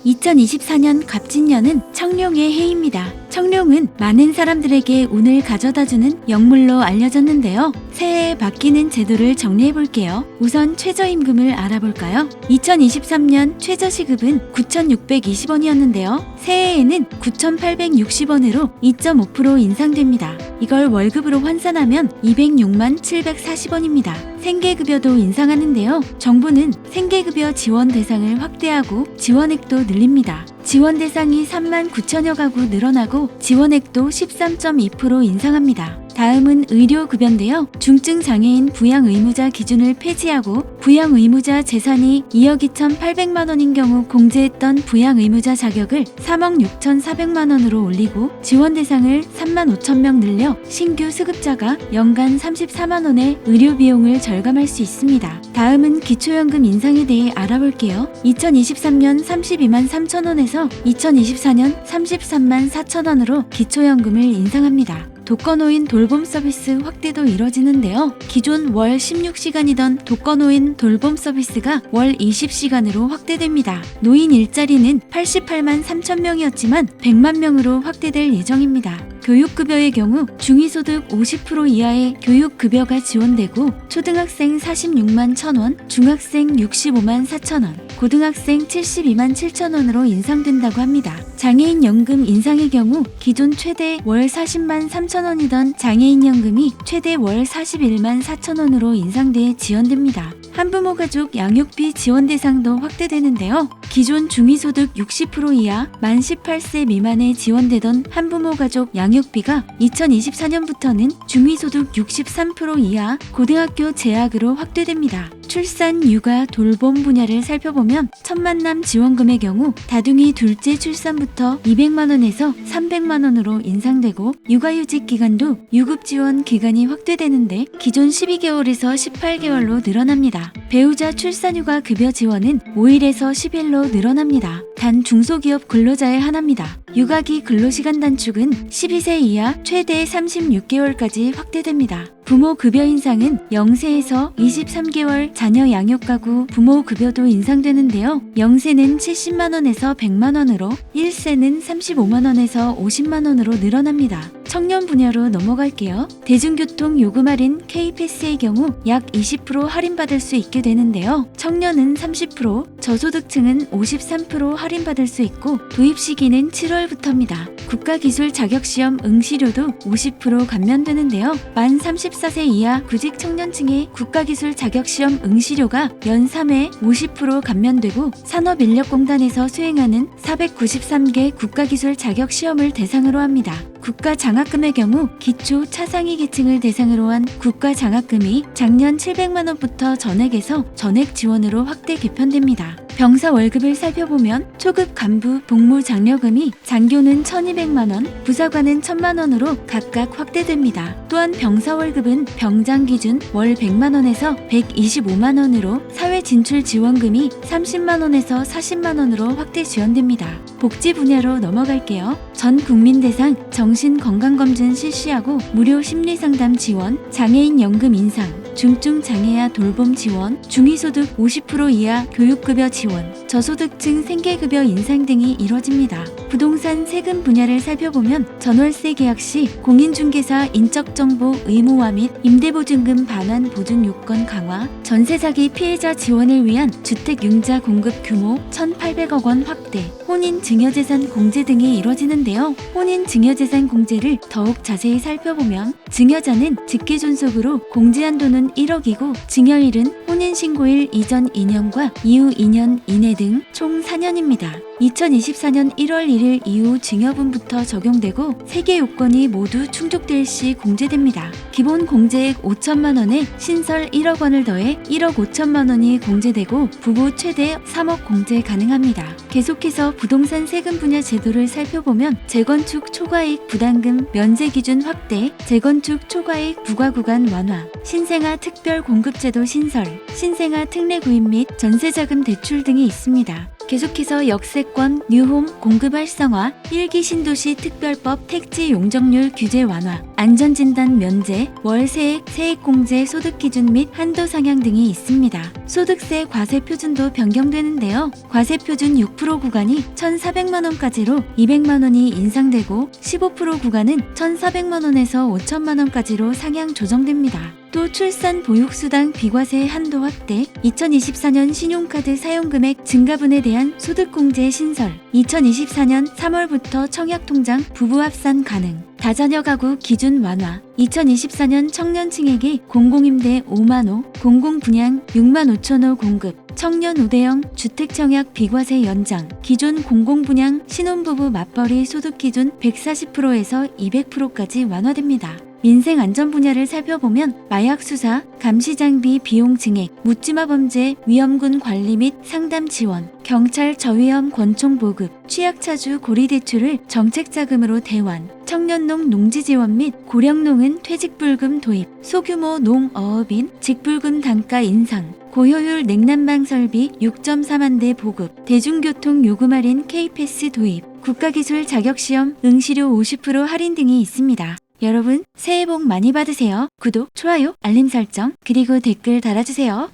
2024년 갑진년은 청룡의 해입니다. 청룡은 많은 사람들에게 운을 가져다주는 영물로 알려졌는데요. 새해에 바뀌는 제도를 정리해볼게요. 우선 최저임금을 알아볼까요? 2023년 최저시급은 9,620원이었는데요. 새해에는 9,860원으로 2.5% 인상됩니다. 이걸 월급으로 환산하면 206만 740원입니다. 생계급여도 인상하는데요. 정부는 생계급여 지원 대상을 확대하고 지원액도 늘립니다. 지원 대상이 3만 9천여 가구 늘어나고 지원액도 13.2% 인상합니다. 다음은 의료급여인데요. 중증장애인 부양의무자 기준을 폐지하고 부양의무자 재산이 2억 2,800만 원인 경우 공제했던 부양의무자 자격을 3억 6,400만 원으로 올리고 지원 대상을 3만 5천 명 늘려 신규 수급자가 연간 34만 원의 의료비용을 절감할 수 있습니다. 다음은 기초연금 인상에 대해 알아볼게요. 2023년 32만 3천 원에서 2024년 33만 4천 원으로 기초연금을 인상합니다. 독거노인 돌봄 서비스 확대도 이뤄지는데요. 기존 월 16시간이던 독거노인 돌봄 서비스가 월 20시간으로 확대됩니다. 노인 일자리는 88만 3천 명이었지만 100만 명으로 확대될 예정입니다. 교육급여의 경우 중위소득 50% 이하의 교육급여가 지원되고 초등학생 46만 1,000원, 중학생 65만 4천 원, 고등학생 72만 7천 원으로 인상된다고 합니다. 장애인 연금 인상의 경우 기존 최대 월 40만 3천 원이던 장애인 연금이 최대 월 41만 4천 원으로 인상돼 지원됩니다. 한부모 가족 양육비 지원 대상도 확대되는데요. 기존 중위소득 60% 이하 만 18세 미만에 지원되던 한부모 가족 양육비가 2024년부터는 중위소득 63% 이하 고등학교 재학으로 확대됩니다. 출산, 육아, 돌봄 분야를 살펴보면 첫만남 지원금의 경우 다둥이 둘째 출산부터 200만 원에서 300만 원으로 인상되고 육아휴직 기간도 유급 지원 기간이 확대되는데 기존 12개월에서 18개월로 늘어납니다. 배우자 출산휴가 급여 지원은 5일에서 10일로 늘어납니다. 단 중소기업 근로자에 한합니다. 육아기 근로시간 단축은 12세 이하 최대 36개월까지 확대됩니다. 부모 급여 인상은 0세에서 23개월 자녀 양육가구 부모 급여도 인상되는데요. 0세는 70만원에서 100만원으로 1세는 35만원에서 50만원으로 늘어납니다. 청년 분야로 넘어갈게요. 대중교통 요금 할인 K패스의 경우 약 20% 할인받을 수 있게 되는데요. 청년은 30%, 저소득층은 53% 할인받을 수 있고 도입 시기는 7월부터입니다. 국가기술 자격시험 응시료도 50% 감면되는데요. 만 34세 이하 구직 청년층의 국가기술 자격시험 응시료가 연 3회 50% 감면되고 산업인력공단에서 수행하는 493개 국가기술 자격시험을 대상으로 합니다. 국가장학금의 경우 기초 차상위 계층을 대상으로 한 국가장학금이 작년 700만원부터 전액에서 전액 지원으로 확대 개편됩니다. 병사 월급을 살펴보면 초급 간부 복무 장려금이 장교는 1,200만원, 부사관은 1,000만원으로 각각 확대됩니다. 또한 병사 월급은 병장 기준 월 100만원에서 125만원으로 사회 진출 지원금이 30만원에서 40만원으로 확대 지원됩니다. 복지 분야로 넘어갈게요. 전 국민 대상 정신건강검진 실시하고 무료 심리상담 지원, 장애인 연금 인상, 중증 장애아 돌봄 지원, 중위소득 50% 이하 교육급여 지원, 저소득층 생계급여 인상 등이 이뤄집니다. 부동산 세금 분야를 살펴보면 전월세 계약 시 공인중개사 인적정보 의무화 및 임대보증금 반환 보증 요건 강화, 전세사기 피해자 지원을 위한 주택융자 공급 규모 1,800억 원 확대, 혼인 증여재산 공제 등이 이뤄지는데요. 혼인 증여재산 공제를 더욱 자세히 살펴보면 증여자는 직계존속으로 공제한도는 1억이고 증여일은 혼인신고일 이전 2년과 이후 2년 이내 등 총 4년입니다. 2024년 1월 1일 이후 증여분부터 적용되고 3개 요건이 모두 충족될 시 공제됩니다. 기본 공제액 5천만 원에 신설 1억 원을 더해 1억 5천만 원이 공제되고 부부 최대 3억 공제 가능합니다. 계속해서 부동산 세금 분야 제도를 살펴보면 재건축 초과이익 부담금 면제 기준 확대, 재건축 초과이익 부과 구간 완화, 신생아 특별 공급제도 신설, 신생아 특례 구입 및 전세자금 대출 등이 있습니다. 계속해서 역세권, 뉴홈 공급 활성화, 1기 신도시 특별법 택지 용적률 규제 완화, 안전진단 면제, 월세액, 세액공제 소득기준 및 한도 상향 등이 있습니다. 소득세 과세 표준도 변경되는데요. 과세 표준 6% 구간이 1,400만원까지로 200만원이 인상되고 15% 구간은 1,400만원에서 5천만원까지로 상향 조정됩니다. 또 출산 보육수당 비과세 한도 확대, 2024년 신용카드 사용금액 증가분에 대한 소득공제 신설, 2024년 3월부터 청약통장 부부합산 가능, 다자녀 가구 기준 완화, 2024년 청년층에게 공공임대 5만호, 공공분양 6만 5천호 공급, 청년 5대형 주택청약 비과세 연장, 기존 공공분양 신혼부부 맞벌이 소득기준 140%에서 200%까지 완화됩니다. 민생 안전 분야를 살펴보면 마약 수사, 감시 장비 비용 증액, 묻지마 범죄 위험군 관리 및 상담 지원, 경찰 저위험 권총 보급, 취약차주 고리 대출을 정책 자금으로 대환, 청년농 농지 지원 및 고령농은 퇴직불금 도입, 소규모 농어업인 직불금 단가 인상, 고효율 냉난방 설비 6.4만 대 보급, 대중교통 요금 할인 K패스 도입, 국가기술 자격시험 응시료 50% 할인 등이 있습니다. 여러분 새해 복 많이 받으세요. 구독, 좋아요, 알림 설정, 그리고 댓글 달아주세요.